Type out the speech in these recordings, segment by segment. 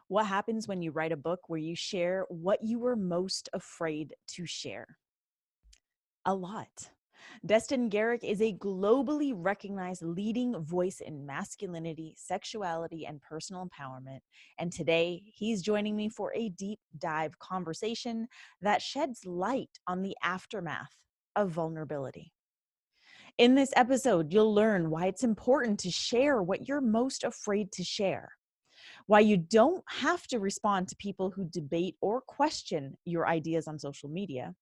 What happens when you write a book where you share what you were most afraid to share? A lot. Destin Gerek is a globally recognized leading voice in masculinity, sexuality, and personal empowerment. And today, he's joining me for a deep dive conversation that sheds light on the aftermath of vulnerability. In this episode, you'll learn why it's important to share what you're most afraid to share, why you don't have to respond to people who debate or question your ideas on social media,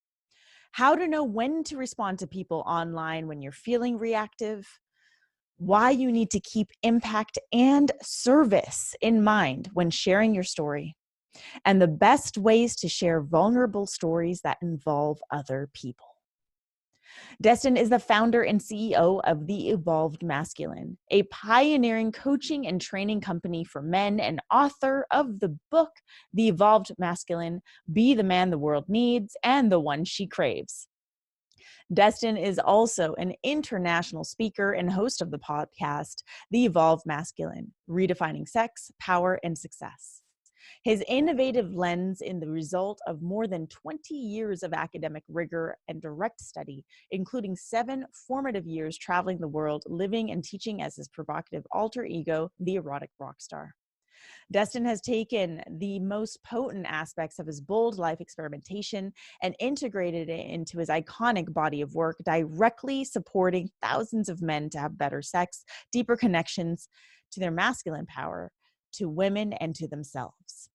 how to know when to respond to people online when you're feeling reactive, why you need to keep impact and service in mind when sharing your story, and the best ways to share vulnerable stories that involve other people. Destin is the founder and CEO of The Evolved Masculine, a pioneering coaching and training company for men and author of the book, The Evolved Masculine, Be the Man the World Needs and the One She Craves. Destin is also an international speaker and host of the podcast, The Evolved Masculine, Redefining Sex, Power, and Success. His innovative lens in the result of more than 20 years of academic rigor and direct study, including 7 formative years traveling the world, living and teaching as his provocative alter ego, the Erotic Rockstar. Destin has taken the most potent aspects of his bold life experimentation and integrated it into his iconic body of work, directly supporting thousands of men to have better sex, deeper connections to their masculine power, to women, and to themselves.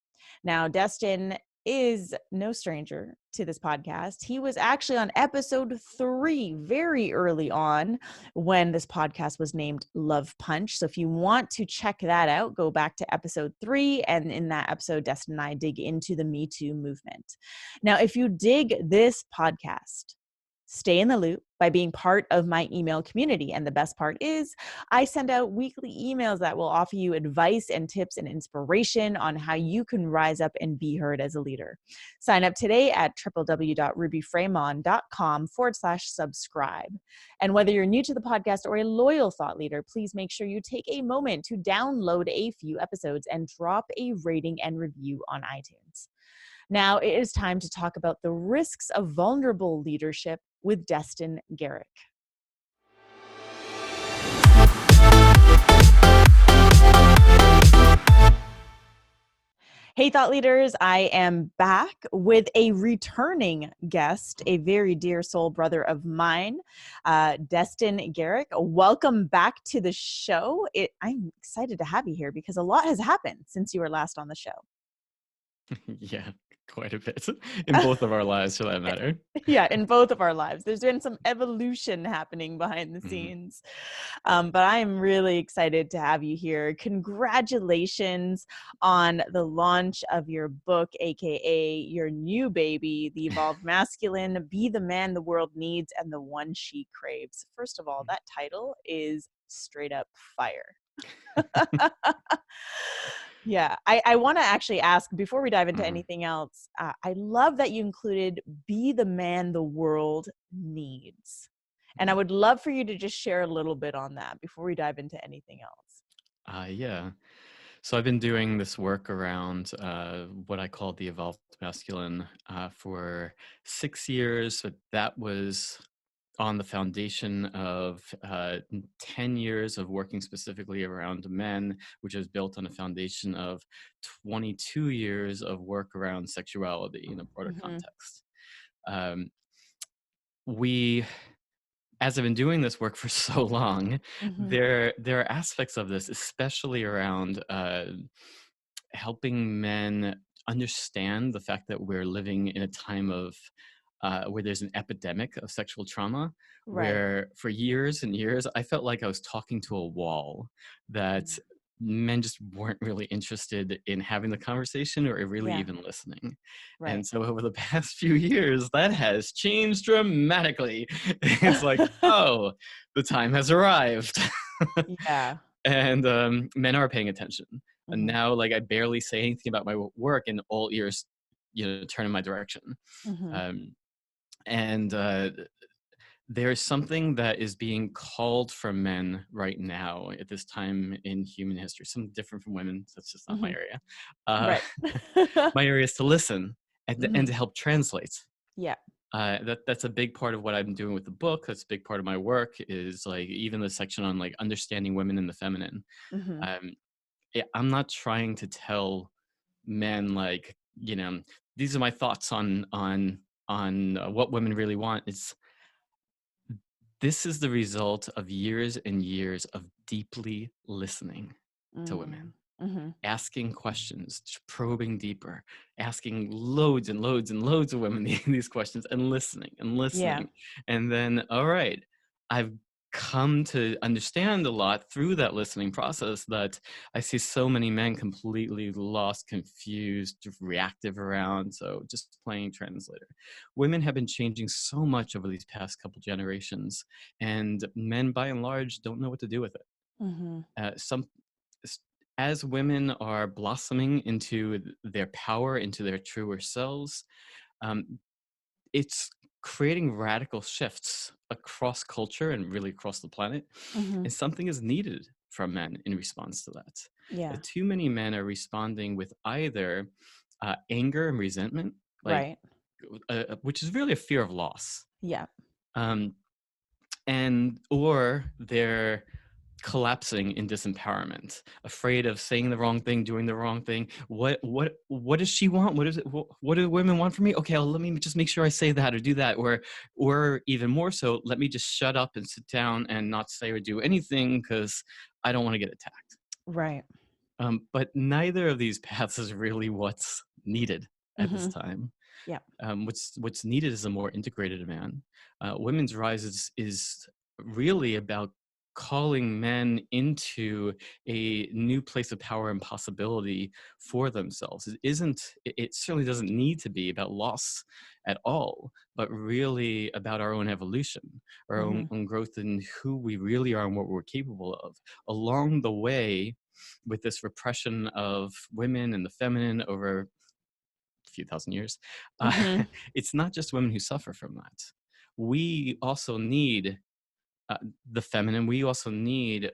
Now, Destin is no stranger to this podcast. He was actually on episode 3 very early on when this podcast was named Love Punch. So if you want to check that out, go back to episode 3. And in that episode, Destin and I dig into the Me Too movement. Now, if you dig this podcast, stay in the loop by being part of my email community. And the best part is I send out weekly emails that will offer you advice and tips and inspiration on how you can rise up and be heard as a leader. Sign up today at www.rubyfremon.com/subscribe. And whether you're new to the podcast or a loyal thought leader, please make sure you take a moment to download a few episodes and drop a rating and review on iTunes. Now it is time to talk about the risks of vulnerable leadership with Destin Gerek. Hey, thought leaders, I am back with a returning guest, a very dear soul brother of mine, Destin Gerek. Welcome back to the show. I'm excited to have you here because a lot has happened since you were last on the show. Yeah, quite a bit in both of our lives, for that matter. Yeah, in both of our lives. There's been some evolution happening behind the scenes. But I'm really excited to have you here. Congratulations on the launch of your book, aka your new baby, The Evolved Masculine, Be the Man the World Needs and the One She Craves. First of all, that title is straight up fire. Yeah, I want to actually ask before we dive into anything else. I love that you included Be the Man the World Needs. And I would love for you to just share a little bit on that before we dive into anything else. Yeah. So I've been doing this work around what I call the evolved masculine for 6 years. But that was on the foundation of 10 years of working specifically around men, which is built on a foundation of 22 years of work around sexuality in a broader context. As I've been doing this work for so long, there are aspects of this, especially around helping men understand the fact that we're living in a time of where there's an epidemic of sexual trauma, where for years and years, I felt like I was talking to a wall, that men just weren't really interested in having the conversation or really even listening. And so over the past few years, that has changed dramatically. It's like, oh, the time has arrived. Yeah. And men are paying attention. And now, like, I barely say anything about my work and all ears, turn in my direction. And there's something that is being called from men right now at this time in human history, something different from women. That's just not my Hmm. area. Uh, Right. my area is to listen and Hmm. to help translate. Yeah. That's a big part of what I'm doing with the book. That's a big part of my work, is like even the section on like understanding women and the feminine. Hmm. Um, I'm not trying to tell men like, these are my thoughts on what women really want. This is the result of years and years of deeply listening to women, Hmm. asking questions, probing deeper, asking loads and loads and loads of women these questions, and listening and Yeah. listening. And then, all right, I've come to understand a lot through that listening process that I see so many men completely lost, confused, reactive around. So just playing translator. Women have been changing so much over these past couple generations, and men by and large don't know what to do with it. Hmm. Some as women are blossoming into their power, into their truer selves, um, it's creating radical shifts across culture and really across the planet. Hmm. And something is needed from men in response to that. Yeah. Too many men are responding with either anger and resentment, like Right. which is really a fear of loss, Yeah. um, or they're collapsing in disempowerment, afraid of saying the wrong thing, doing the wrong thing. What does she want? What is it? What do women want from me? Okay, well, let me just make sure I say that or do that, or even more so, let me just shut up and sit down and not say or do anything because I don't want to get attacked. Right. But neither of these paths is really what's needed at this Hmm. time. Yeah. What's needed is a more integrated man. Women's rise is really about calling men into a new place of power and possibility for themselves. It certainly doesn't need to be about loss at all, but really about our own evolution, our Hmm. own growth in who we really are and what we're capable of. Along the way, with this repression of women and the feminine over few thousand years, uh, Hmm. it's not just women who suffer from that. We also need uh, the feminine. We also need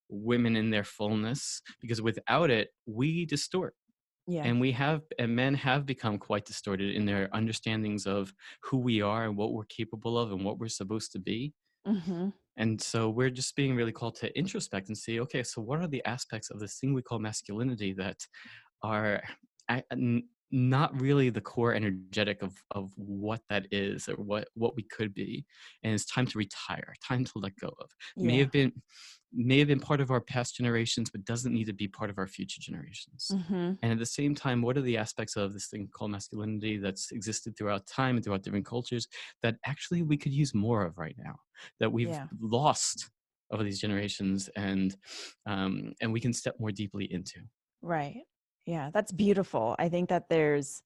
women in their fullness, because without it, we distort. Yeah. And men have become quite distorted in their understandings of who we are and what we're capable of and what we're supposed to be. Hmm. And so we're just being really called to introspect and see, okay, so what are the aspects of this thing we call masculinity that are not really the core energetic of what that is, or what we could be. And it's time to retire, time to let go of. may Yeah. have been may have been part of our past generations, but doesn't need to be part of our future generations. Hmm. And at the same time, what are the aspects of this thing called masculinity that's existed throughout time and throughout different cultures that actually we could use more of right now, that we've Yeah. lost over these generations, and we can step more deeply into. Right. Yeah, that's beautiful. I think that there's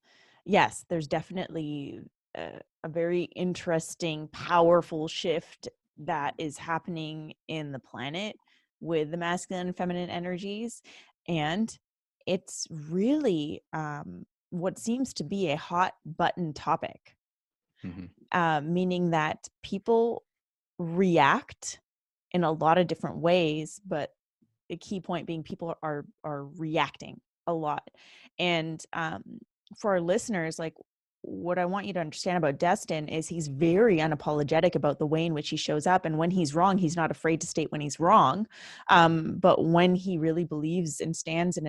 definitely a very interesting, powerful shift that is happening in the planet with the masculine and feminine energies. And it's really what seems to be a hot button topic, Hmm. meaning that people react in a lot of different ways, but the key point being people are reacting a lot. And for our listeners, like, what I want you to understand about Destin is he's very unapologetic about the way in which he shows up, and when he's wrong, he's not afraid to state when he's wrong. But when he really believes and stands in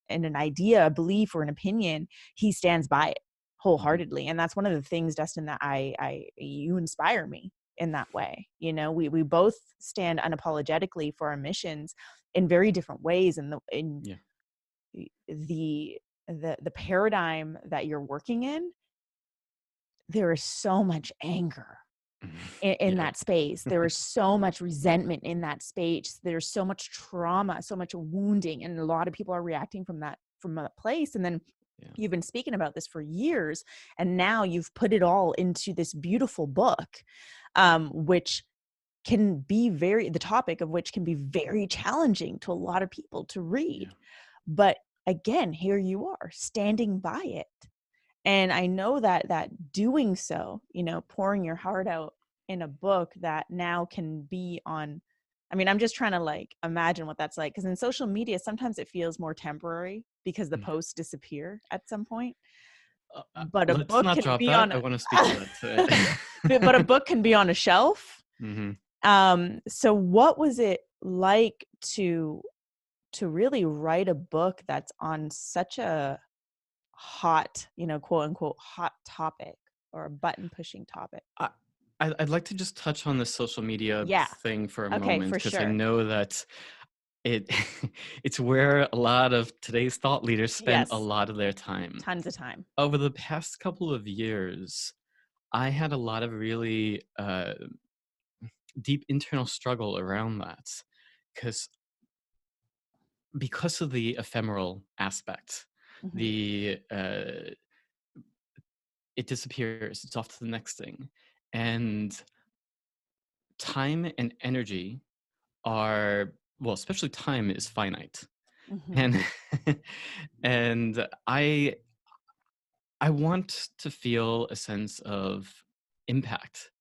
an idea, a belief, or an opinion, he stands by it Hmm. wholeheartedly. And that's one of the things, Destin, that I you inspire me in that way. We both stand unapologetically for our missions in very different ways. And Yeah. the the paradigm that you're working in, there is so much anger in Yeah. that space. There is so much resentment in that space. There's so much trauma, so much wounding, and a lot of people are reacting from that place. And then Yeah. you've been speaking about this for years, and now you've put it all into this beautiful book, which can be the topic of which can be very challenging to a lot of people to read. Yeah. But again, here you are standing by it. And I know that doing so, pouring your heart out in a book that now can be on, I mean, I'm just trying to like imagine what that's like. Because in social media, sometimes it feels more temporary because the posts disappear at some point. But a Let's book not can drop be that. on I a want to speak to that today. but a book can be on a shelf. Hmm. So what was it like to really write a book that's on such a hot, quote unquote, hot topic or a button pushing topic? I, I'd like to just touch on the social media Yeah. thing for a Okay, moment for because I sure. know that it it's where a lot of today's thought leaders spend a Yes. lot of their time. Tons of time. Over the past couple of years, I had a lot of really deep internal struggle around that because of the ephemeral aspect, Hmm. the it disappears, it's off to the next thing, and time and energy are, well, especially time is finite, Hmm. and and I want to feel a sense of impact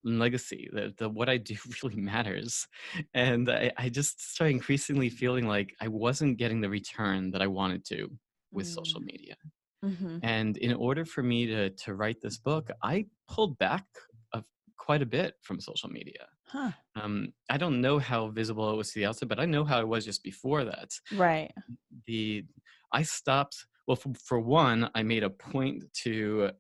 and legacy, that what I do really matters. And I just started increasingly feeling like I wasn't getting the return that I wanted to with social media. Hmm. And in order for me to write this book, I pulled back of quite a bit from social media. Huh. I don't know how visible it was to the outside, but I know how it was just before that. Right. The I stopped. Well, for one, I made a point to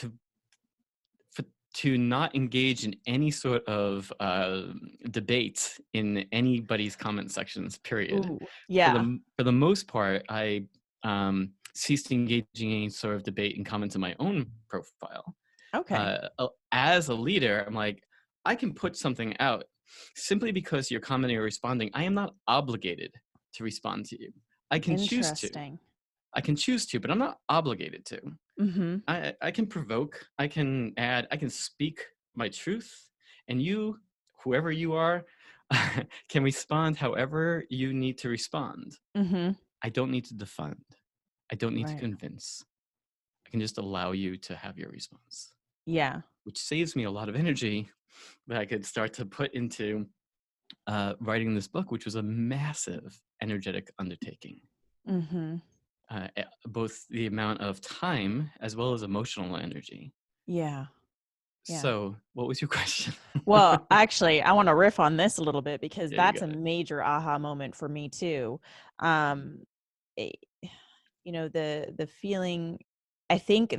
f- to not engage in any sort of debate in anybody's comment sections. Period. Ooh. Yeah. For the most part, I ceased engaging in any sort of debate and comments in my own profile. Okay. As a leader, I'm like, I can put something out simply because you're commenting or responding. I am not obligated to respond to you. I can choose to. Interesting. I can choose to, but I'm not obligated to. Hmm. I can provoke, I can add, I can speak my truth, and you, whoever you are, can respond however you need to respond. Hmm. I don't need to defend. I don't need to Right. convince. I can just allow you to have your response, Yeah. which saves me a lot of energy that I could start to put into writing this book, which was a massive energetic undertaking. Hmm. Both the amount of time as well as emotional energy. Yeah. Yeah. So, what was your question? Well, actually, I want to riff on this a little bit because Yeah, you that's a got it. major aha moment for me too. Um, it- the feeling. I think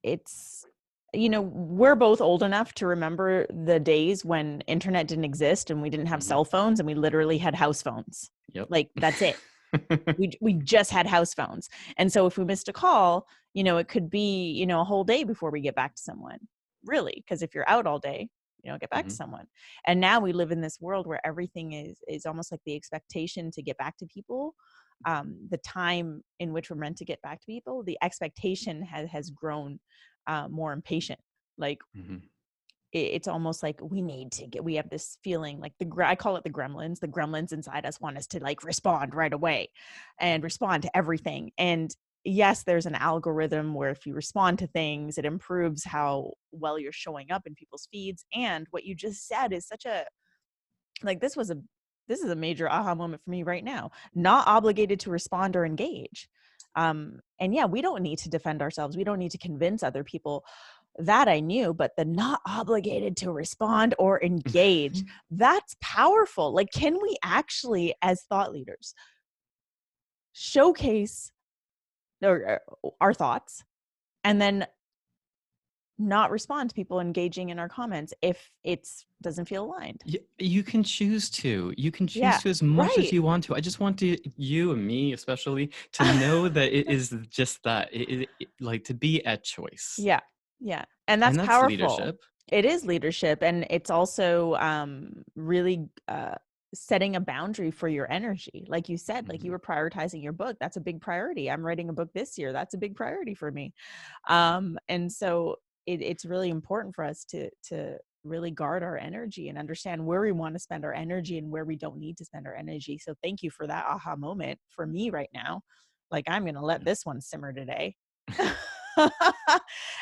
it's, we're both old enough to remember the days when internet didn't exist and we didn't have Mhm. cell phones and we literally had house phones. Yep. Like that's it. We just had house phones. And so if we missed a call, it could be, a whole day before we get back to someone. Really, because if you're out all day, you don't get back to Mhm. someone. And now we live in this world where everything is almost like the expectation to get back to people. The time in which we're meant to get back to people, the expectation has grown more impatient. Like Mhm. it's almost like we have this feeling like I call it the gremlins inside us want us to like respond right away and respond to everything. And yes, there's an algorithm where if you respond to things, it improves how well you're showing up in people's feeds. And what you just said is such a, like, this is a major aha moment for me right now. Not obligated to respond or engage. And yeah, we don't need to defend ourselves. We don't need to convince other people. That I knew, but the not obligated to respond or engage, that's powerful. Like, can we actually, as thought leaders, showcase our thoughts and then not respond to people engaging in our comments if it's doesn't feel aligned? You can choose to. You can choose Yeah, to as much as right. you want to. I just want you and me especially to know that it is just that. Like to be at choice. Yeah. Yeah. And that's And that's powerful. leadership. It is leadership. And it's also really setting a boundary for your energy. Like you said, like you Mhm. were prioritizing your book. That's a big priority. I'm writing a book this year. That's a big priority for me. And so it's really important for us to really guard our energy and understand where we want to spend our energy and where we don't need to spend our energy. So thank you for that aha moment for me right now. Like, I'm going to let this one simmer today.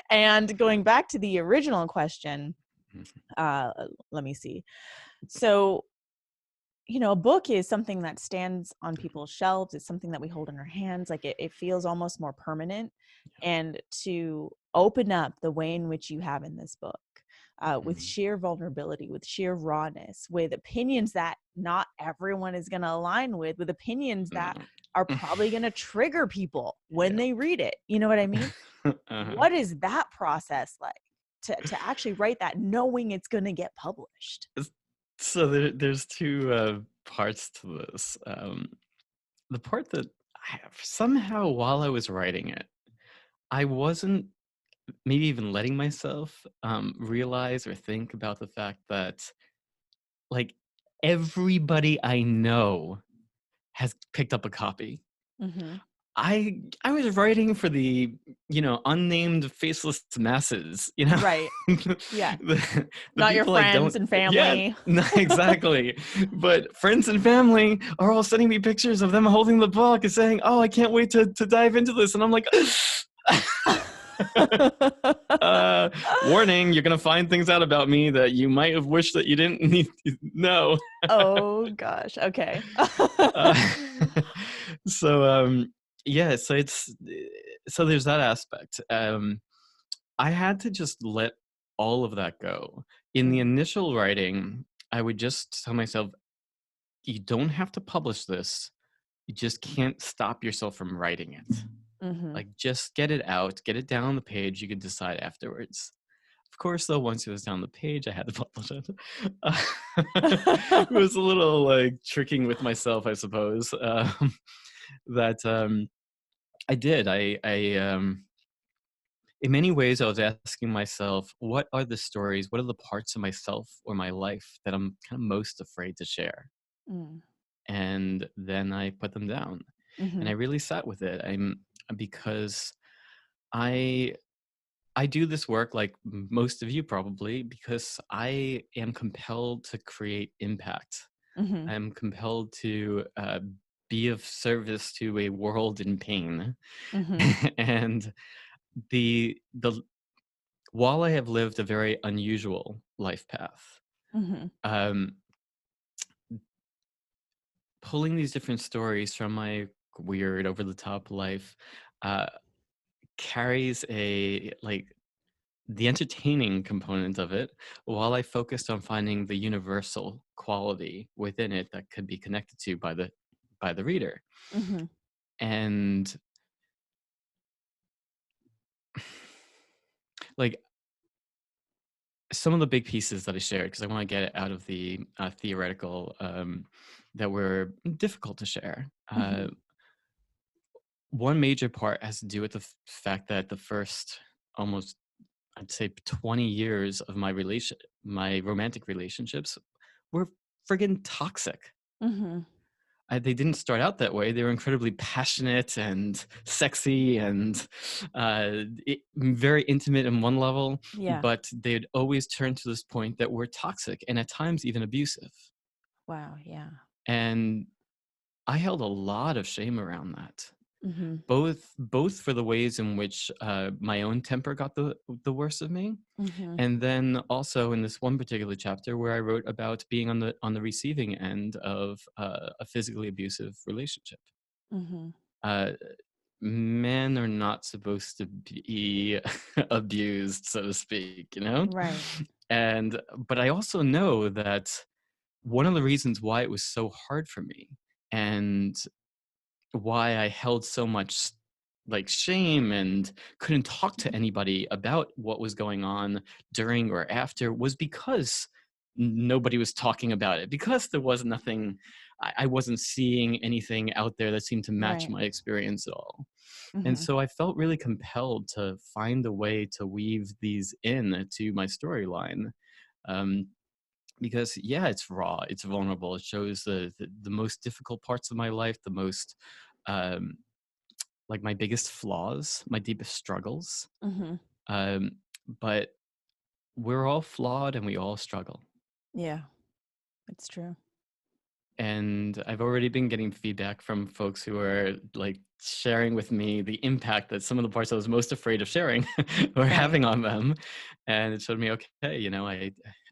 And going back to the original question, let me see. So, a book is something that stands on people's shelves. It's something that we hold in our hands. Like, it feels almost more permanent. And to open up the way in which you have in this book, with sheer vulnerability, with sheer rawness, with opinions that not everyone is going to align with opinions that are probably going to trigger people when they read it. You know what I mean? What is that process like to actually write that, knowing it's going to get published? So there's two parts to this. The part that somehow while I was writing it, I wasn't maybe even letting myself realize or think about the fact that, like, everybody I know has picked up a copy. Mm-hmm. I was writing for the unnamed faceless masses, Right. Yeah. the Not your people I friends don't. and Yeah, family. exactly. But friends and family are all sending me pictures of them holding the book and saying, "Oh, I can't wait to dive into this," and I'm like. Warning, you're gonna find things out about me that you might have wished that you didn't need to know. Oh gosh. Okay. So yeah, so there's that aspect. I had to just let all of that go. In the initial writing, I would just tell myself, you don't have to publish this. You just can't stop yourself from writing it. Mm-hmm. Like, just get it out, get it down on the page. You can decide afterwards. Of course, though, once it was down the page, I had to publish it. It was a little like tricking with myself, I suppose. That I did. In many ways, I was asking myself, what are the stories? What are the parts of myself or my life that I'm kind of most afraid to share? Mm. And then I put them down, and Mm-hmm. I really sat with it. Because I I do this work, like most of you probably, because I am compelled to create impact. Mm-hmm. I am compelled to be of service to a world in pain. Mm-hmm. And the while I have lived a very unusual life path, Mm-hmm. um, pulling these different stories from my weird, over the top life uh, carries the entertaining component of it, while I focused on finding the universal quality within it that could be connected to by the reader. Mm-hmm. And like, some of the big pieces that I shared, because I want to get it out of the theoretical, that were difficult to share. Mm-hmm. One major part has to do with the fact that the first almost, I'd say, 20 years of my romantic relationships were friggin' toxic. Mm-hmm. They didn't start out that way. They were incredibly passionate and sexy and very intimate in one level, Yeah. but they'd always turn to this point that were toxic and at times even abusive. Wow. Yeah. And I held a lot of shame around that. Mm-hmm. Both for the ways in which my own temper got the worst of me, Mm-hmm. and then also in this one particular chapter where I wrote about being on the receiving end of a physically abusive relationship. Mm-hmm. Uh, Men are not supposed to be abused, so to speak, you know? Right. But I also know that one of the reasons why it was so hard for me, and why I held so much like shame and couldn't talk to anybody about what was going on during or after, was because nobody was talking about it, because there was nothing. I wasn't seeing anything out there that seemed to match Right. my experience at all. And Mm-hmm. so I felt really compelled to find a way to weave these in to my storyline. Um, because yeah, it's raw, it's vulnerable, it shows the most difficult parts of my life, the most um, like my biggest flaws, my deepest struggles. Mm-hmm. Um, but we're all flawed and we all struggle. Yeah, it's true. And I've already been getting feedback from folks who are like sharing with me the impact that some of the parts I was most afraid of sharing were Right. having on them. And it showed me, okay, I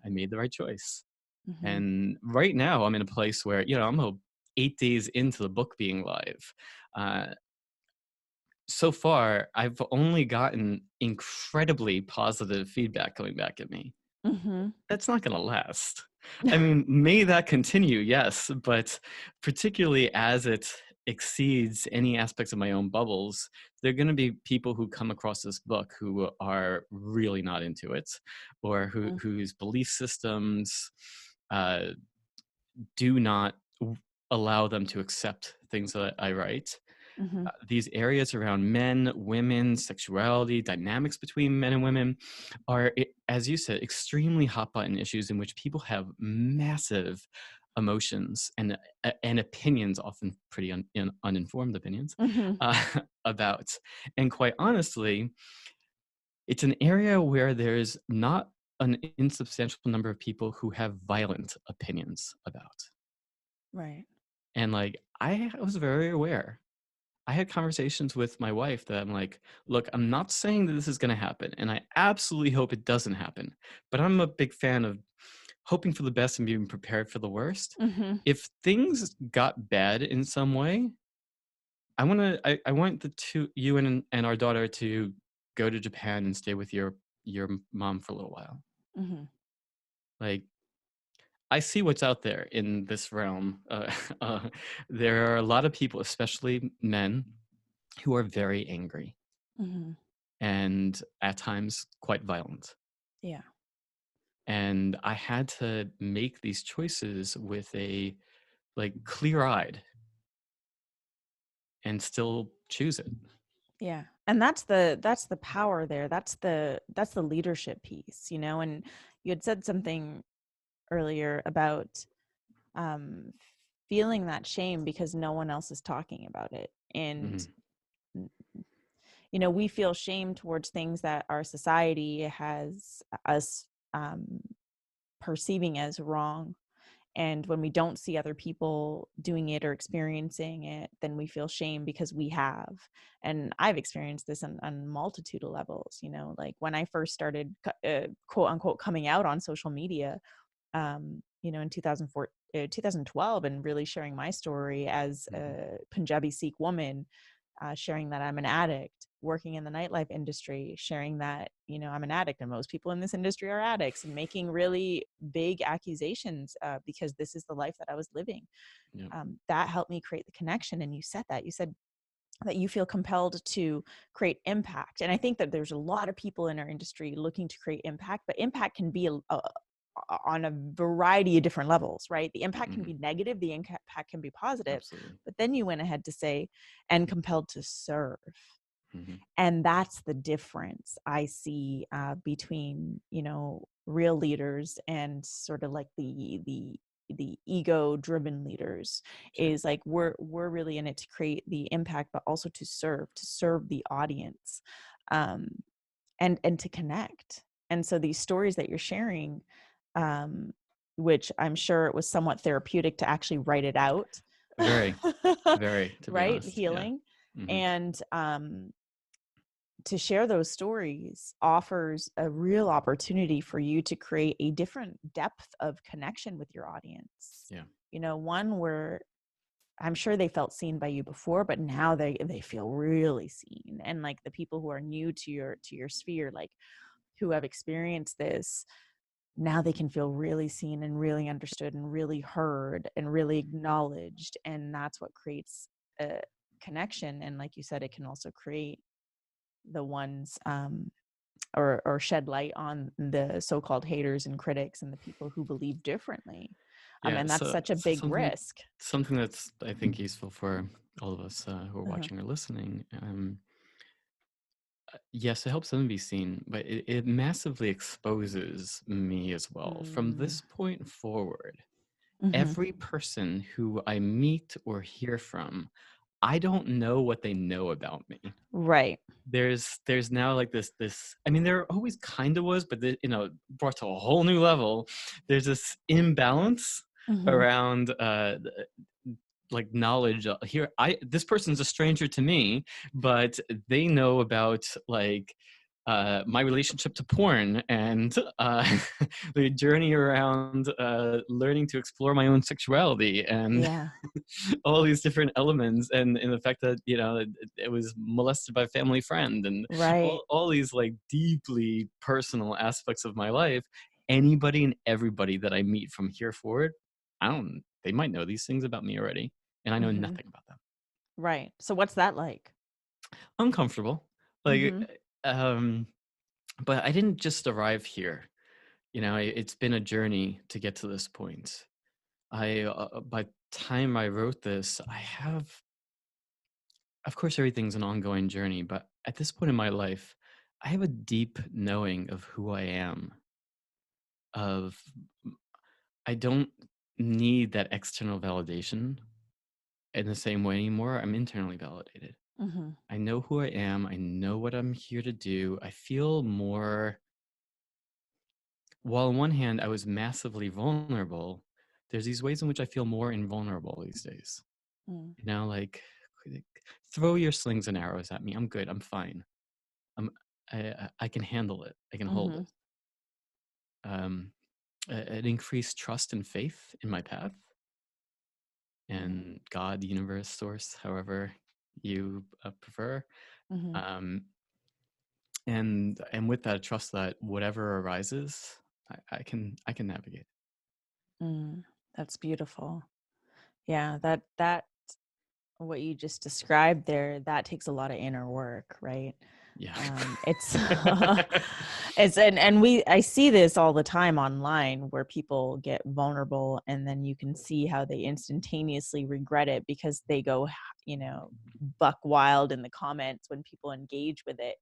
made the right choice. Mm-hmm. And right now I'm in a place where, I'm 8 days into the book being live. Uh, so far, I've only gotten incredibly positive feedback coming back at me. Mm-hmm. That's not gonna last. I mean, may that continue, yes, but particularly as it exceeds any aspects of my own bubbles, there are gonna be people who come across this book who are really not into it, or whose belief systems uh, do not allow them to accept things that I write. Mm-hmm. These areas around men, women, sexuality, dynamics between men and women are, as you said, extremely hot button issues in which people have massive emotions and opinions, often pretty uninformed opinions, Mm-hmm. uh, about. And quite honestly, it's an area where there's not an insubstantial number of people who have violent opinions about. Right. And like, I was very aware. I had conversations with my wife that I'm like, look, I'm not saying that this is going to happen, and I absolutely hope it doesn't happen. But I'm a big fan of hoping for the best and being prepared for the worst. Mm-hmm. If things got bad in some way, I want you and our daughter to go to Japan and stay with your mom for a little while. Mm-hmm. Like, I see what's out there in this realm. There are a lot of people, especially men, who are very angry Mm-hmm. and at times quite violent. Yeah. And I had to make these choices with a clear-eyed and still choose it. Yeah. And that's the power there. That's the leadership piece, and you had said something earlier about um feeling that shame because no one else is talking about it. And Mhm. we feel shame towards things that our society has us um perceiving as wrong. And when we don't see other people doing it or experiencing it, then we feel shame because we have. And I've experienced this on multitude of levels. Like when I first started, quote unquote, coming out on social media, in 2004, 2012, and really sharing my story as Mhm. a Punjabi Sikh woman, sharing that I'm an addict, working in the nightlife industry, sharing that, I'm an addict and most people in this industry are addicts, and making really big accusations because this is the life that I was living. Yeah. That helped me create the connection. And you said that you feel compelled to create impact. And I think that there's a lot of people in our industry looking to create impact, but impact can be on a variety of different levels, right? The impact can Mhm. be negative, the impact can be positive, Absolutely. but then you went ahead to say, and compelled to serve. Mhm. And that's the difference I see between, real leaders and sort of like the ego driven leaders, Sure. is like we're really in it to create the impact, but also to serve the audience, um and to connect. And so these stories that you're sharing, um which I'm sure it was somewhat therapeutic to actually write it out. Very, very, to be Right, honest. Yeah. healing. Mhm. And to share those stories offers a real opportunity for you to create a different depth of connection with your audience. Yeah. One where I'm sure they felt seen by you before, but now they feel really seen. And like the people who are new to your sphere, like who have experienced this, now they can feel really seen and really understood and really heard and really acknowledged. And that's what creates a connection. And like you said, it can also create the ones or shed light on the so-called haters and critics and the people who believe differently. Yeah. And that's So, such a so big something risk. something that's, I think, useful for all of us who are Uh-huh. watching or listening. Yes, it helps them be seen, but it massively exposes me as well. From Mm. this point forward, Mm-hmm. every person who I meet or hear from, I don't know what they know about me. Right. There's now like this, I mean, there always kind of was, but brought to a whole new level. There's this imbalance Mhm. around like knowledge here. This person's a stranger to me, but they know about like my relationship to porn and the journey around learning to explore my own sexuality and Yeah. all these different elements, and the fact that it was molested by a family friend, and Right. all these like deeply personal aspects of my life. Anybody and everybody that I meet from here forward, they might know these things about me already, and I know Mhm. nothing about them. Right. So what's that like? Uncomfortable, like, Mhm. um but I didn't just arrive here. It's been a journey to get to this point. By the time I wrote this, I have, of course, everything's an ongoing journey, but at this point in my life, I have a deep knowing of who I am. Of I don't need that external validation in the same way anymore. I'm internally validated. Mhm. I know who I am. I know what I'm here to do. I feel more. While on one hand, I was massively vulnerable, there's these ways in which I feel more invulnerable these days. Mm. Like, throw your slings and arrows at me. I'm good. I'm fine. I'm, I can handle it. I can hold Mhm. it. Um, an increased trust and faith in my path Mm. and God, universe, source, however you prefer. Mhm. Um, and with that, trust that whatever arises, I can navigate. Mm. That's beautiful. Yeah, that what you just described there, that takes a lot of inner work, right? Yeah. It's it's and I see this all the time online where people get vulnerable and then you can see how they instantaneously regret it because they go, buck wild in the comments when people engage with it,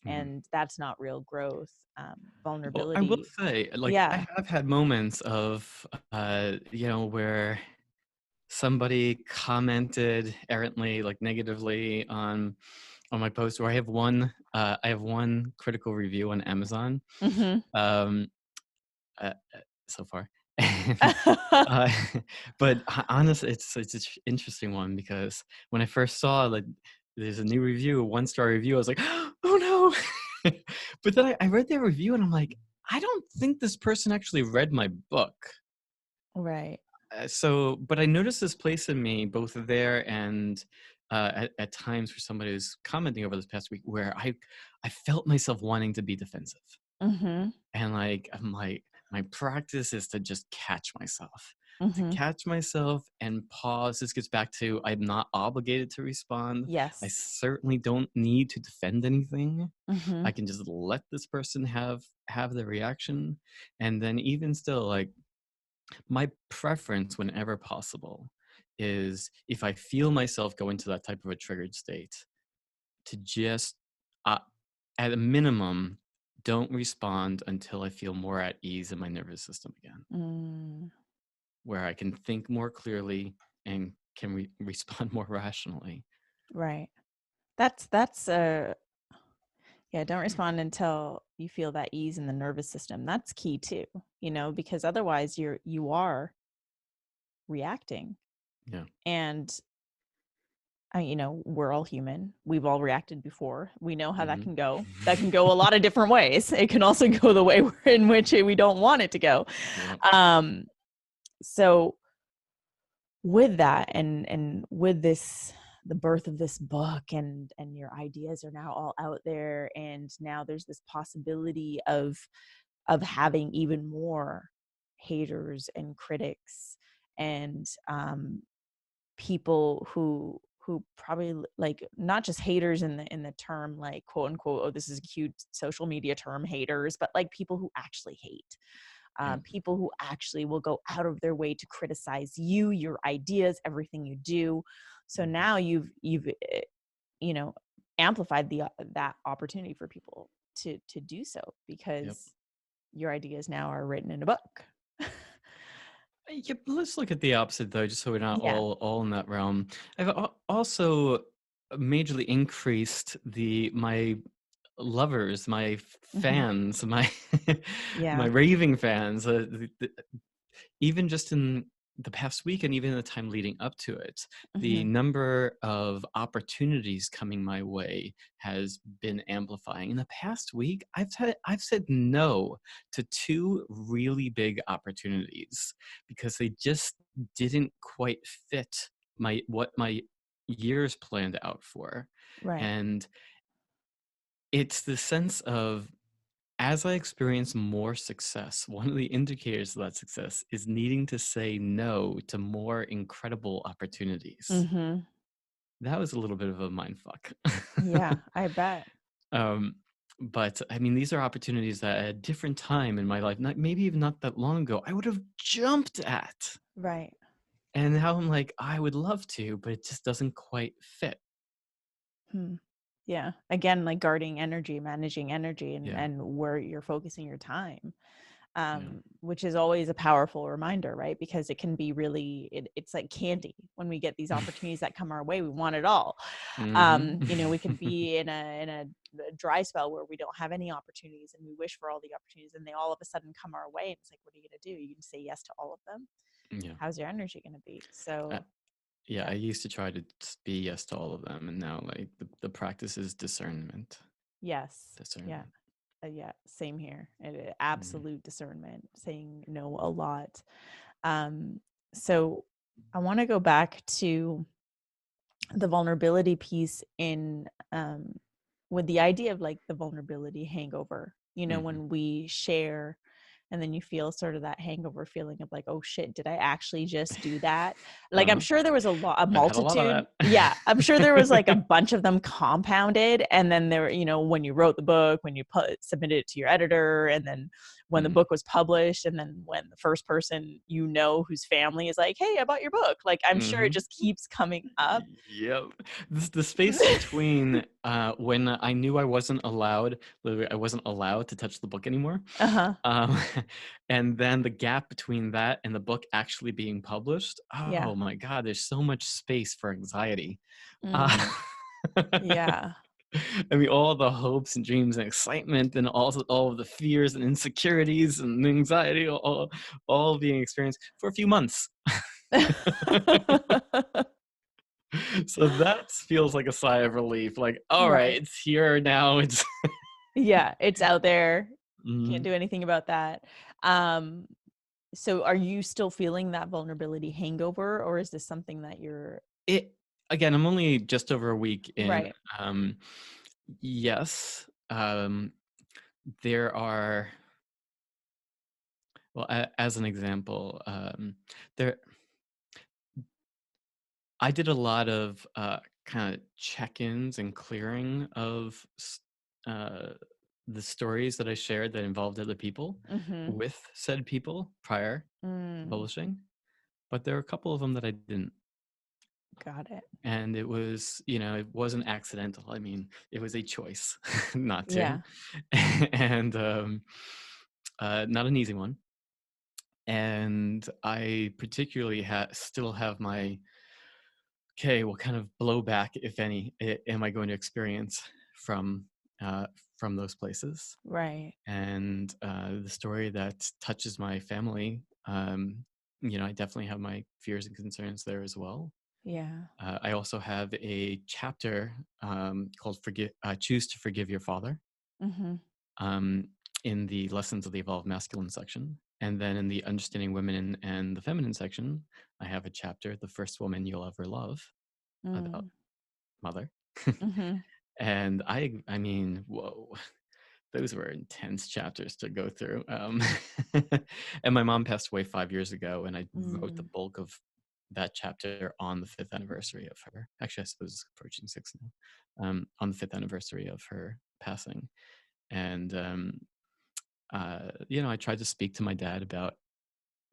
Mhm. and that's not real growth. Well, I will Vulnerability. say, like, I Yeah. have had moments of, where somebody commented errantly, like negatively on my post, or I have one critical review on Amazon, Mhm. um, so far. And, uh, but honestly, it's an interesting one because when I first saw like there's a new review, a 1-star review, I was like, oh no. But then I read their review and I'm like, I don't think this person actually read my book. Right. But I noticed this place in me, both there and at times for somebody who's commenting over this past week, where I felt myself wanting to be defensive. Mhm. And like I'm like, my practice is to just Mhm. catch myself and pause. This gets back to I'm not obligated to respond. I Yes. certainly don't need to defend anything. I Mhm. can just let this person have the reaction. And then even still, like, my preference whenever possible is, if I feel myself go into that type of a triggered state, to just uh, at a minimum, don't respond until I feel more at ease in my nervous system again, Mm. where I can think more clearly and can respond more rationally. Right. That's yeah, don't respond until you feel that ease in the nervous system. That's key too, because otherwise you are reacting. Yeah. And we're all human. We've all reacted before. We know how that Hmm. can go. That can go a lot of different ways. It can also go the way in which we don't want it to go. Yeah. Um, so with that and with this, the birth of this book and your ideas are now all out there, and now there's this possibility of having even more haters and critics and people who probably, like, not just haters in the term, like, quote unquote, oh, this is a cute social media term, haters, but like people who actually hate, Yeah. people who actually will go out of their way to criticize you, your ideas, everything you do. So Mhm. now you've you know amplified that opportunity for people to do so Yep. because your ideas now are written in a book. Yep, let's look at the opposite though, just so we're not Yeah. all in that realm. I've also majorly increased my lovers, my Hmm. fans, my my Yeah. raving fans. Even just in the past week and even in the time leading up to it, the Hmm. number of opportunities coming my way has been amplifying. In the past week, I've said no to two really big opportunities because they just didn't quite fit my years planned out for. Right. And it's the sense of, as I experience more success, one of the indicators of that success is needing to say no to more incredible opportunities. Hmm. That was a little bit of a mind fuck. Yeah, I bet. um, but I mean, these are opportunities that at a different time in my life, maybe even not that long ago, I would have jumped at. Right. And now I'm like, I would love to, but it just doesn't quite fit. Hmm. Yeah. Again, like guarding energy, managing energy, Yeah. and where you're focusing your time, Yeah. which is always a powerful reminder, right? Because it can be really, it's like candy when we get these opportunities that come our way. We want it all. Hmm. We could be in a dry spell where we don't have any opportunities, and we wish for all the opportunities, and they all of a sudden come our way. And it's like, what are you going to do? You can say yes to all of them. Yeah. How's your energy going to be? Uh, So, yeah, I yeah. used to try to be yes to all of them, and now like the practice is discernment. Yes. Yeah. Discernment. Yeah, same here. Mm, Absolute discernment, saying no a lot. Um, so I want to go back to the vulnerability piece in with the idea of like the vulnerability hangover. mhm. When we share and then you feel sort of that hangover feeling of like, oh shit, did I actually just do that? Like, I'm Uh-huh. sure there was a I've had a lot of multitude. that. Yeah, I'm sure there was like a bunch of them compounded. And then there, when you wrote the book, when you submitted it to your editor, and then when the Mhm. book was published, and then when the first person whose family is like, hey, I bought your book. Like, I'm sure it Mhm. just keeps coming up. Yep. This the space between when I knew I wasn't allowed, literally I wasn't allowed to touch the book anymore. Uh-huh. Um, and then the gap between that and the book actually being published. Yeah. Oh my God, there's so much space for anxiety. Uh, Mm, yeah. I mean, all the hopes and dreams and excitement, and also all of the fears and insecurities and anxiety, all being experienced for a few months. So that feels like a sigh of relief. Like, all right, Right. it's here now. It's Yeah, it's out there. Can't Mhm. do anything about that. Um, so are you still feeling that vulnerability hangover, or is this something that you're It again. I'm only just over a week in. right? Um, yes, there are. Well, as an example, there I did a lot of kind of check-ins and clearing of uh, the stories that I shared that involved other people Mm-hmm. with said people prior to Mm, publishing, but there are a couple of them that I didn't, got it. and it was, it wasn't accidental. I mean, it was a choice not to, Yeah. and not an easy one. And I particularly still have my, okay, what kind of blowback, if any, am I going to experience from uh, from those places? Right. And the story that touches my family, I definitely have my fears and concerns there as well. Yeah. I also have a chapter called "Choose to Forgive Your Father" Mm-hmm. um, in the Lessons of the Evolved Masculine section, and then in the Understanding Women and the Feminine section, I have a chapter, "The First Woman You'll Ever Love," about Mm, mother. mm-hmm. And I mean, whoa, those were intense chapters to go through. And my mom passed away 5 years ago, and I wrote the Mm, bulk of that chapter on the fifth anniversary of her. Actually, I suppose it's approaching six now. On the fifth anniversary of her passing, and I tried to speak to my dad about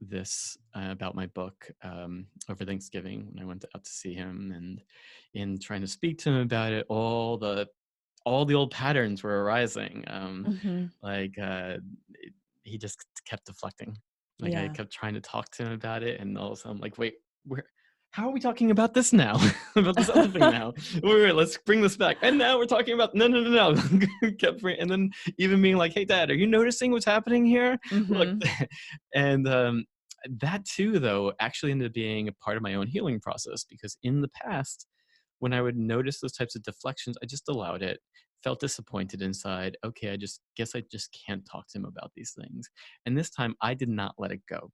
this, about my book, over Thanksgiving when I went out to see him, and in trying to speak to him about it, all the old patterns were arising. mm-hmm. Like he just kept deflecting. Like I Yeah. kept trying to talk to him about it, and all of a sudden I'm like, wait, where? How are we talking about this now? About this other thing now? Wait, let's bring this back. And now we're talking about no. And then even being like, hey, Dad, are you noticing what's happening here? Look, Mm-hmm. and that too, though, actually ended up being a part of my own healing process, because in the past, when I would notice those types of deflections, I just allowed it, felt disappointed inside. Okay, I just guess I just can't talk to him about these things. And this time I did not let it go.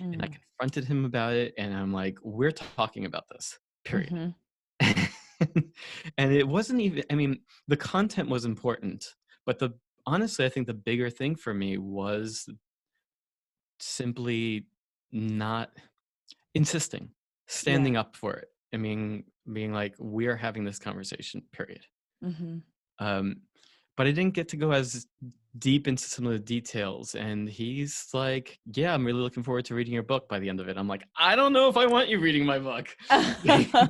And I Mm. confronted him about it, and I'm like, we're talking about this, period. Mm-hmm. And it wasn't even, I mean, the content was important, but honestly, I think the bigger thing for me was simply not insisting, Yeah. standing up for it. I mean, being like, we're having this conversation, period. Mm-hmm. Um, but I didn't get to go as deep into some of the details. And he's like, yeah, I'm really looking forward to reading your book by the end of it. I'm like, I don't know if I want you reading my book. Yeah,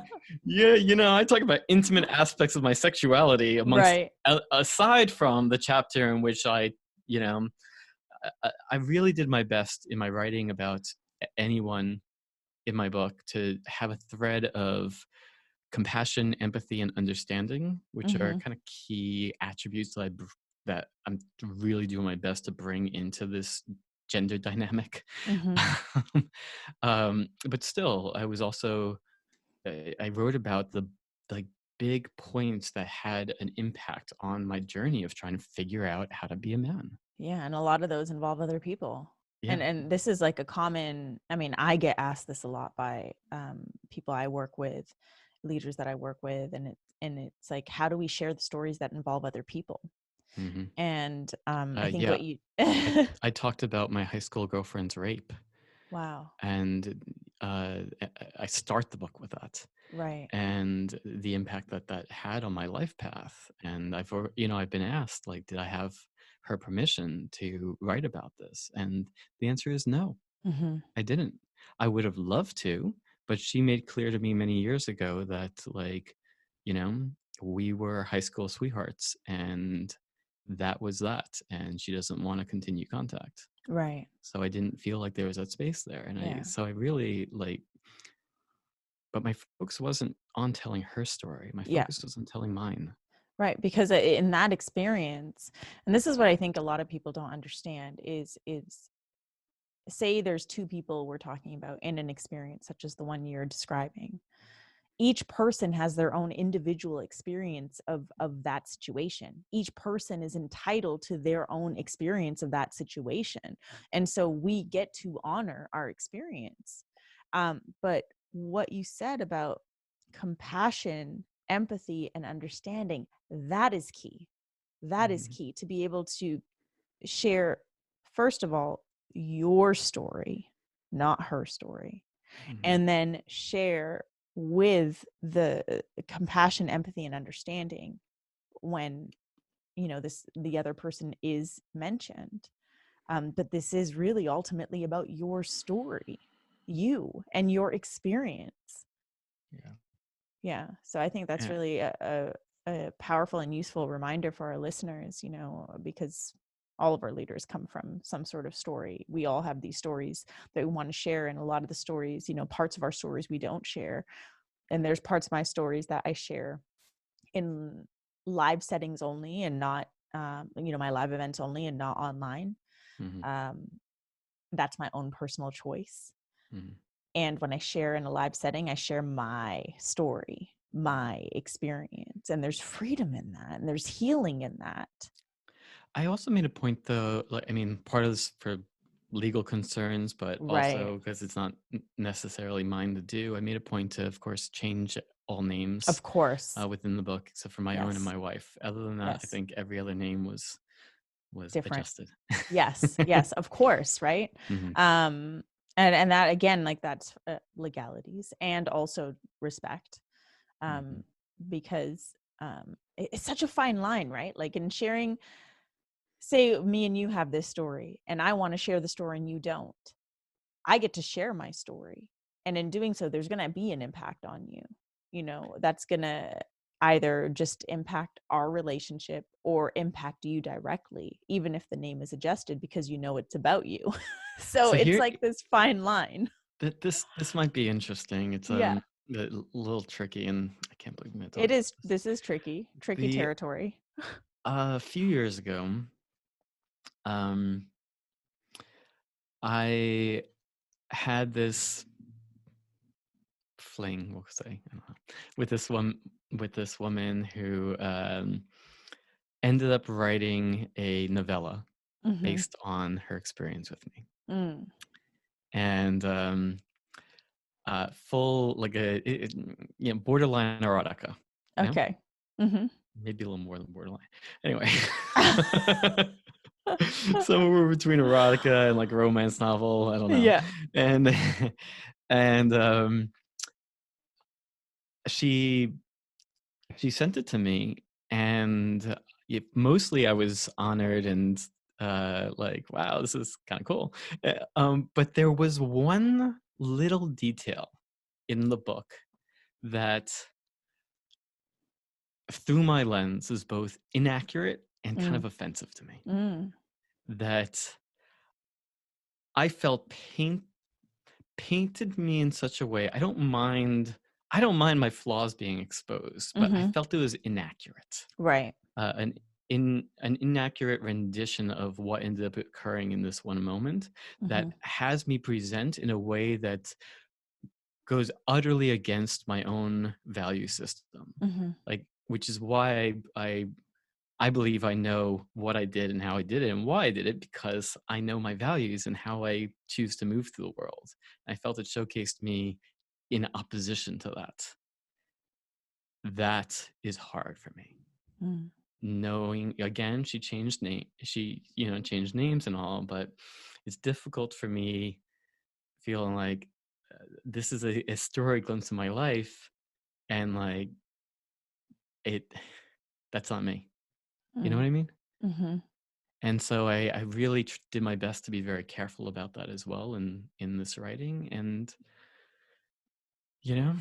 I talk about intimate aspects of my sexuality amongst, Right. aside from the chapter in which you know, I really did my best in my writing about anyone in my book to have a thread of compassion, empathy, and understanding, which are Mm-hmm. kind of key attributes that I'm really doing my best to bring into this gender dynamic. Mm-hmm. But still, I was also I wrote about the like big points that had an impact on my journey of trying to figure out how to be a man. Yeah, and a lot of those involve other people. Yeah. And this is like a common, I mean, I get asked this a lot by people I work with, leaders that I work with, and it's like, how do we share the stories that involve other people? Hmm. And I think Yeah. what you I talked about my high school girlfriend's rape, wow, and I start the book with that, right. and the impact that that had on my life path. And I've been asked, like, did I have her permission to write about this? And the answer is no, Mm-hmm. I didn't. I would have loved to, but she made clear to me many years ago that, like, you know, we were high school sweethearts, and that was that. And she doesn't want to continue contact. Right. So I didn't feel like there was that space there. And Yeah. I really like, but my focus wasn't on telling her story. My Yeah. focus was on telling mine. Right. Because in that experience, and this is what I think a lot of people don't understand is say there's two people we're talking about in an experience such as the one you're describing. Each person has their own individual experience of that situation. Each person is entitled to their own experience of that situation, and so we get to honor our experience. But what you said about compassion, empathy, and understanding, that is key. That is Mhm. key to be able to share, first of all, your story, not her story, Mhm. and then share with the compassion, empathy, and understanding when the other person is mentioned. But this is really ultimately about your story, you and your experience. Yeah. Yeah, so I think that's Yeah. really a powerful and useful reminder for our listeners, because all of our leaders come from some sort of story. We all have these stories that we want to share, and a lot of the stories, parts of our stories we don't share. And there's parts of my stories that I share in live settings only, and not, my live events only, and not online. Mhm. Um, that's my own personal choice. Mhm. And when I share in a live setting, I share my story, my experience, and there's freedom in that, and there's healing in that. I also made a point, though, like, I mean, part of this for legal concerns, but Right. also because it's not necessarily mine to do. I made a point to, of course, change all names Of course. within the book, except for my own and Yes. my wife. Other than that, I Yes. think every other name was Different. adjusted. Yes. Yes. Of course. Right. Hmm. Um, and that, again, like, that's legalities and also respect. Hmm. Um, because it's such a fine line, right? Like, in sharing, say me and you have this story and I want to share the story and you don't. I get to share my story. And in doing so, there's going to be an impact on you. That's going to, either just impact our relationship or impact you directly, even if the name is adjusted because you know it's about you. So So it's here, like this fine line. this might be interesting. It's Yeah, a little tricky, and I can't believe I'm it talking is. about this. This is tricky, tricky The territory. A few years ago, um, I had this fling, we'll say, I don't know, with this woman who ended up writing a novella Mm-hmm. based on her experience with me, Mm. and full like borderline erotica, you know, Okay. Mm-hmm. maybe a little more than borderline. Anyway, somewhere between erotica and like a romance novel. I don't know, Yeah. and and she sent it to me, and mostly I was honored and like, wow, this is kind of cool. But there was one little detail in the book that, through my lens, is both inaccurate and kind of Mm. offensive to me. Mm. That I felt painted me in such a way. I don't mind my flaws being exposed, but I Mm-hmm. felt it was inaccurate. Right. An inaccurate rendition of what ended up occurring in this one moment Mm-hmm. that has me present in a way that goes utterly against my own value system. Mm-hmm. Like, which is why I believe I know what I did and how I did it and why I did it, because I know my values and how I choose to move through the world. I felt it showcased me in opposition to that. That is hard for me. Mm. Knowing, again, she changed name, she, changed names and all, but it's difficult for me feeling like this is a historic glimpse of my life, and like it that's not me. You know Mm. what I mean? Mm-hmm. And so I really did my best to be very careful about that as well in this writing. And you know,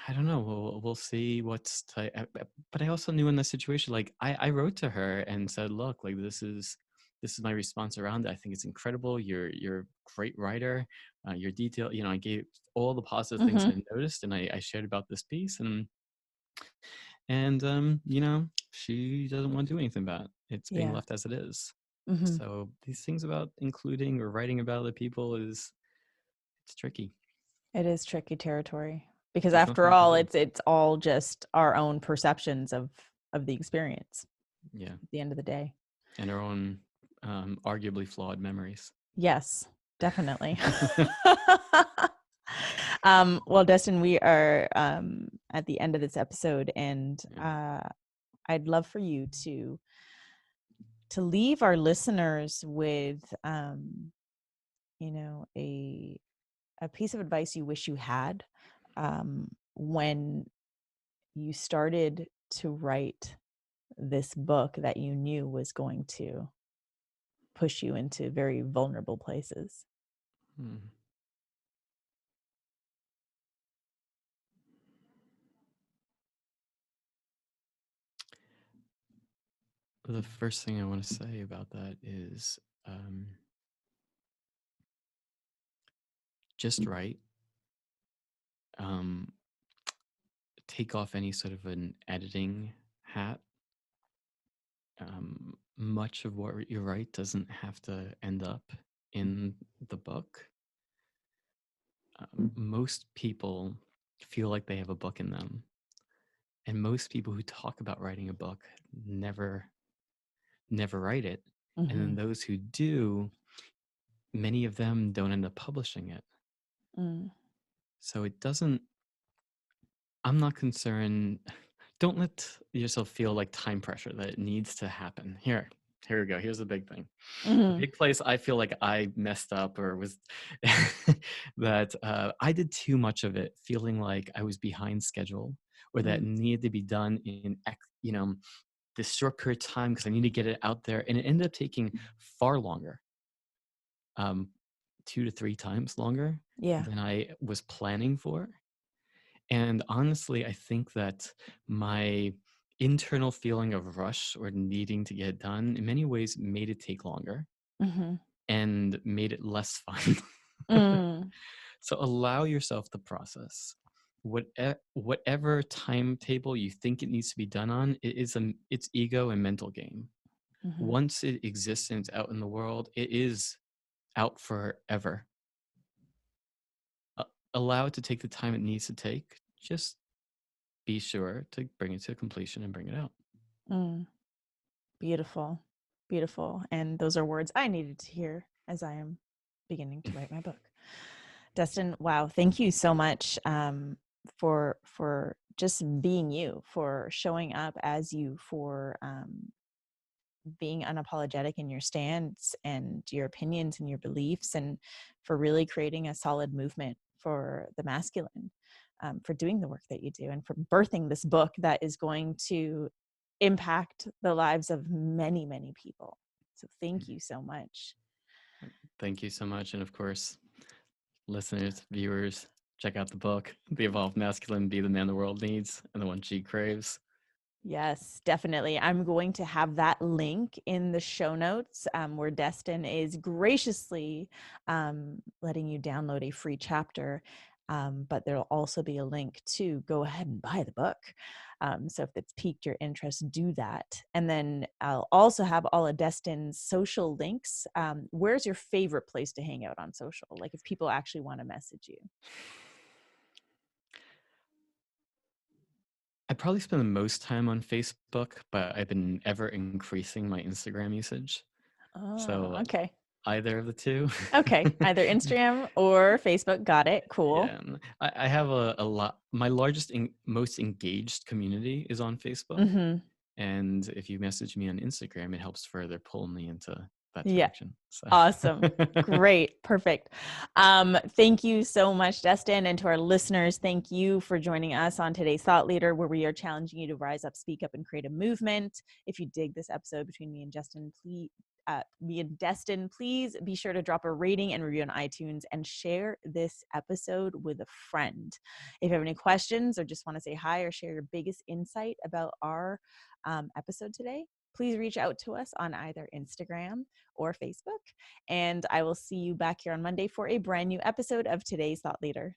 I don't know. We'll see but I also knew in this situation, like I wrote to her and said, look, like this is my response around it. I think it's incredible. You're a great writer. Your detail, I gave all the positive things Mm-hmm. I noticed, and I shared about this piece, and she doesn't want to do anything about it. It's being Yeah. left as it is. Mm-hmm. So these things about including or writing about other people it's tricky. It is tricky territory because There's after nothing you can all, do. it's all just our own perceptions of the experience Yeah, at the end of the day. and our own arguably flawed memories. Yes, definitely. Well, Destin, we are at the end of this episode, and Yeah. I'd love for you to leave our listeners with a piece of advice you wish you had when you started to write this book that you knew was going to push you into very vulnerable places. Hmm. The first thing I want to say about that is just write. Um, Take off any sort of an editing hat. Much of what you write doesn't have to end up in the book. Most people feel like they have a book in them, and most people who talk about writing a book never write it. And then Mm-hmm. those who do, many of them don't end up publishing it. Mm. So it doesn't, I'm not concerned. Don't let yourself feel like time pressure that it needs to happen. Here we go. Here's the big thing. The Mm-hmm. big place I feel like I messed up or was that I did too much of it, feeling like I was behind schedule, or that Mm. needed to be done in this short period of time because I need to get it out there, and it ended up taking far longer, 2 to 3 times longer Yeah. than I was planning for. And honestly, I think that my internal feeling of rush or needing to get it done in many ways made it take longer Mm-hmm. and made it less fun. Mm. So allow yourself the process. Whatever timetable you think it needs to be done on, it's ego and mental game. Mm-hmm. Once it exists and it's out in the world, it is out forever. Allow it to take the time it needs to take. Just be sure to bring it to completion and bring it out. Mm. Beautiful. Beautiful. And those are words I needed to hear as I am beginning to write my book. Destin, wow, thank you so much for just being you, for showing up as you, for being unapologetic in your stance and your opinions and your beliefs, and for really creating a solid movement for the masculine, for doing the work that you do, and for birthing this book that is going to impact the lives of many, many people. So thank you so much. Thank you so much. And of course, listeners, viewers, check out the book, The Evolved Masculine, Be the Man the World Needs, and the One She Craves. Yes, definitely. I'm going to have that link in the show notes, where Destin is graciously letting you download a free chapter. But there'll also be a link to go ahead and buy the book. So if it's piqued your interest, do that. And then I'll also have all of Destin's social links. Where's your favorite place to hang out on social? Like if people actually want to message you? I probably spend the most time on Facebook, but I've been ever increasing my Instagram usage. Oh, So okay. either of the two. Okay, either Instagram or Facebook. Got it. Cool. Yeah, I have a lot. My largest, most engaged community is on Facebook. Mm-hmm. And if you message me on Instagram, it helps further pull me into that Yeah. direction. So Awesome. Great. Perfect. Thank you so much, Destin. And to our listeners, thank you for joining us on today's Thought Leader, where we are challenging you to rise up, speak up, and create a movement. If you dig this episode between me and Destin, please be sure to drop a rating and review on iTunes and share this episode with a friend. If you have any questions or just want to say hi or share your biggest insight about our episode today, please reach out to us on either Instagram or Facebook. And I will see you back here on Monday for a brand new episode of Today's Thought Leader.